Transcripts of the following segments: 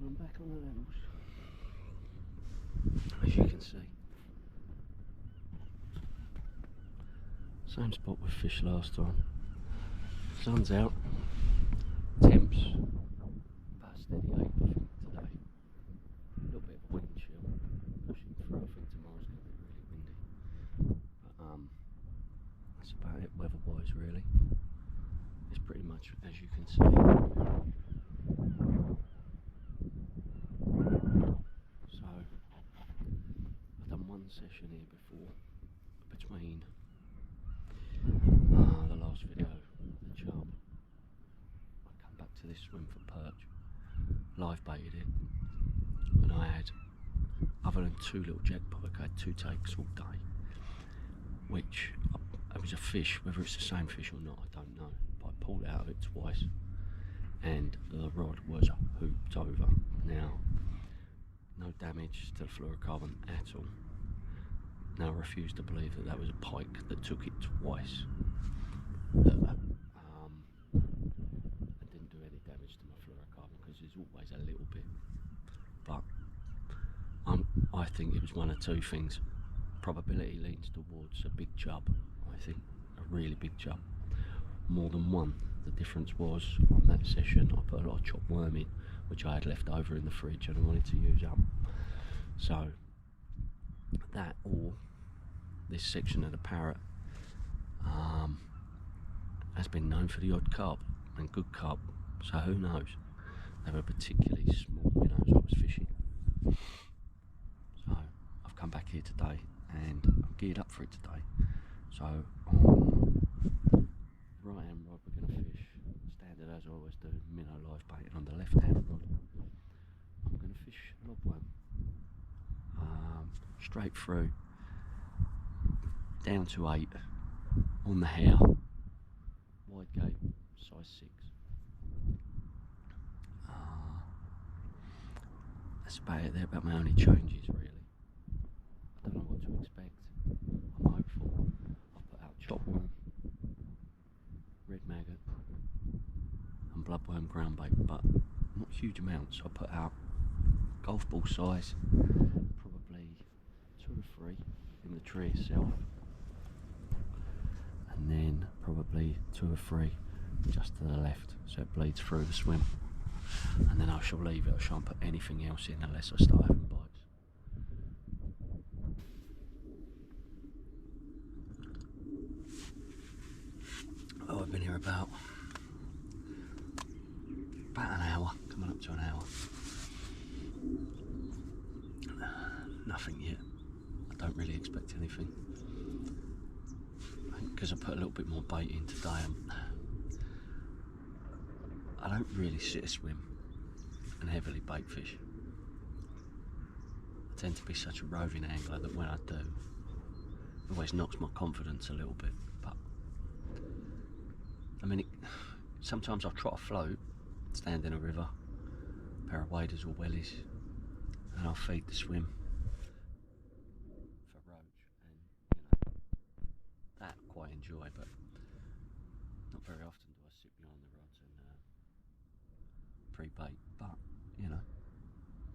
I'm back on the levels, as you can see. Same spot with fish last time. Sun's out, temps, about a steady 8 I think today. A little bit of a wind chill pushing through. I think tomorrow's going to be really windy. But that's about it weather-wise really. It's pretty much as you can see. So I've done one session here before between the last video, the chub. I come back to this swim for perch, live baited it, and I had, other than 2 little jack pike, I had 2 takes all day, which it was a fish. Whether it's the same fish or not I don't know, but I pulled out of it twice and the rod was hooped over. Now, no damage to the fluorocarbon at all. Now I refuse to believe that that was a pike that took it twice. That didn't do any damage to my fluorocarbon, because there's always a little bit. But I think it was one of 2 things. Probability leans towards a big chub, I think, a really big chub. More than one. The difference was, on that session, I put a lot of chopped worm in, which I had left over in the fridge and I wanted to use up. So, that or this section of the Parrot has been known for the odd carp, and good carp, so who knows. They were particularly small minnows I was fishing. So I've come back here today and I'm geared up for it today. So on the right hand rod we're going to fish standard as I always do, minnow live baited. On the left hand rod I'm going to fish lobworm, straight through, down to 8 on the hair, wide gate, size 6. That's about it. They're about my only changes really. I don't know what to expect. I'm hopeful. I've put out chopworm, red maggot and bloodworm ground bait, but not huge amounts. I put out golf ball size, probably 2 or 3 in the tree itself, and then probably 2 or 3 just to the left, so it bleeds through the swim, and then I shall leave it. I shan't put anything else in unless I start having bites. Oh, I've been here about an hour, coming up to an hour. Nothing yet. I don't really expect anything. I think because I put a little bit more bait in today, I don't really sit a swim and heavily bait fish. I tend to be such a roving angler that when I do, it always knocks my confidence a little bit. But I mean, sometimes I'll trot a float, stand in a river, a pair of waders or wellies, and I'll feed the swim for roach, and that I quite enjoy, but not very often do I sit behind the rods and pre-bait. But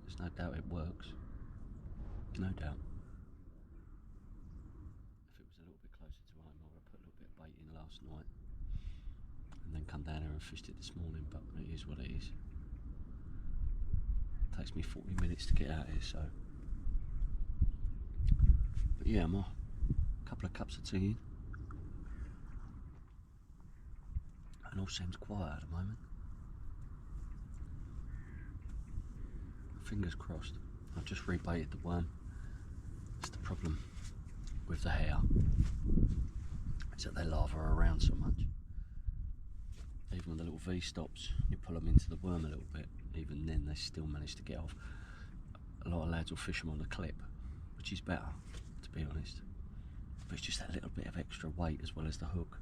there's no doubt it works, no doubt. If it was a little bit closer to home, I would have put a little bit of bait in last night and then come down here and fished it this morning, but it is what it is. It takes me 40 minutes to get out here, so. But yeah, I'm a couple of cups of tea in, and all seems quiet at the moment. Fingers crossed. I've just rebaited the worm. That's the problem with the hair, is that they lava around so much. Even with the little V stops, you pull them into the worm a little bit, even then they still manage to get off. A lot of lads will fish them on the clip, which is better, to be honest. But it's just that little bit of extra weight as well as the hook.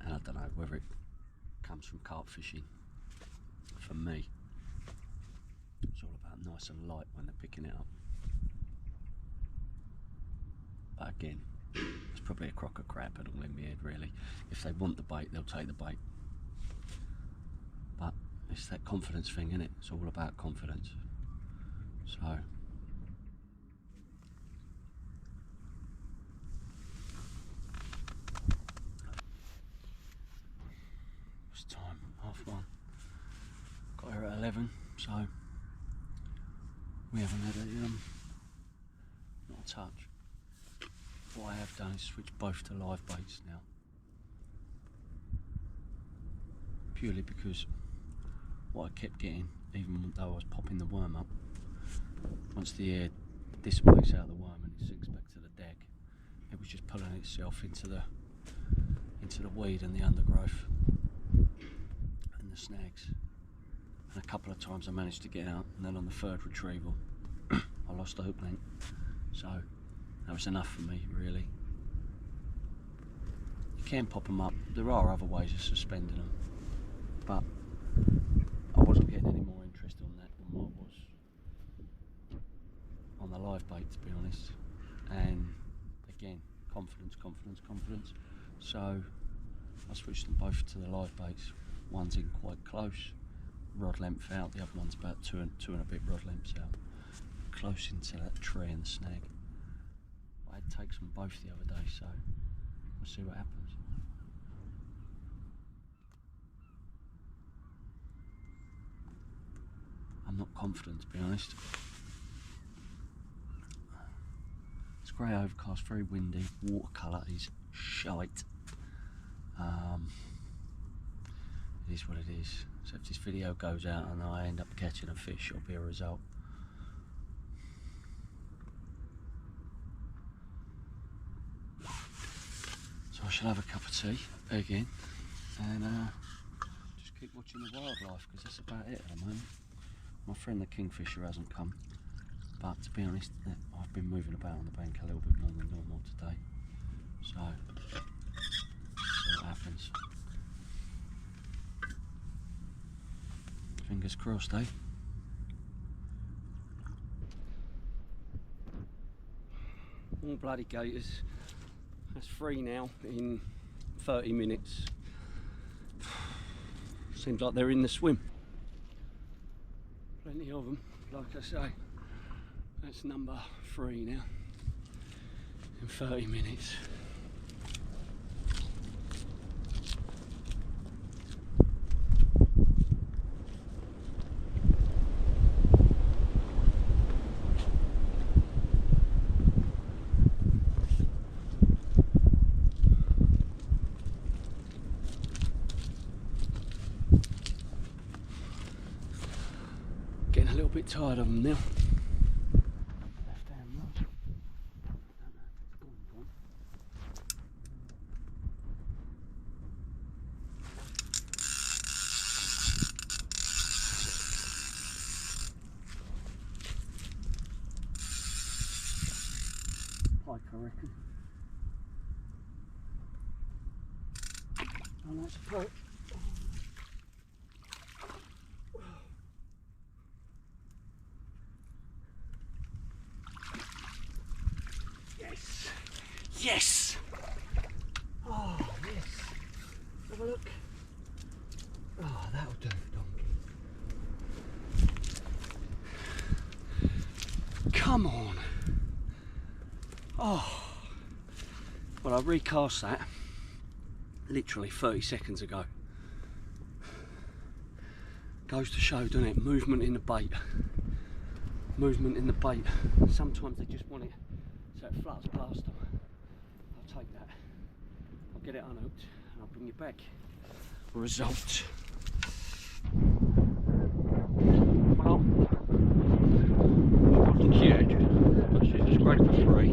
And I don't know whether it comes from carp fishing. For me, it's all about nice and light when they're picking it up. But again, it's probably a crock of crap and all in my head really. If they want the bait, they'll take the bait. But it's that confidence thing, isn't it? It's all about confidence. So what's the time? 1:30. Got here at 11, so we haven't had not a touch. What I have done is switch both to live baits now, purely because what I kept getting, even though I was popping the worm up, once the air dissipates out of the worm and it sinks back to the deck, it was just pulling itself into the weed and the undergrowth and the snags. And a couple of times I managed to get out, and then on the third retrieval I lost the hook length, so that was enough for me, really. You can pop them up, there are other ways of suspending them, but I wasn't getting any more interest on that than what I was on the live bait, to be honest. And again, confidence. So I switched them both to the live baits. One's in quite close, rod length out, the other one's about two and a bit rod lengths out, close into that tree and the snag. I had takes on both the other day, so we'll see what happens. I'm not confident, to be honest. It's grey overcast, very windy, watercolour is shite. It is what it is. So if this video goes out and I end up catching a fish, it'll be a result. So I shall have a cup of tea again and just keep watching the wildlife, because that's about it at the moment. My friend the kingfisher hasn't come, but to be honest, I've been moving about on the bank a little bit more than normal today, so see what happens. Fingers crossed, eh? All bloody gators. That's 3 now in 30 minutes. Seems like they're in the swim. Plenty of them, like I say. That's number 3 now in 30 minutes. Getting a little bit tired of them now. Left hand rod. Don't know if it's gone. Pike, I reckon. Oh, that's a perch. Yes! Oh, yes. Have a look. Oh, that'll do, donkey. Come on. Oh. Well, I recast that literally 30 seconds ago. Goes to show, doesn't it? Movement in the bait. Movement in the bait. Sometimes they just want it so it flutters past them. I'll take that. I'll get it unhooked and I'll bring you back. Result. Well, she wasn't huge, but she's a scraper 3.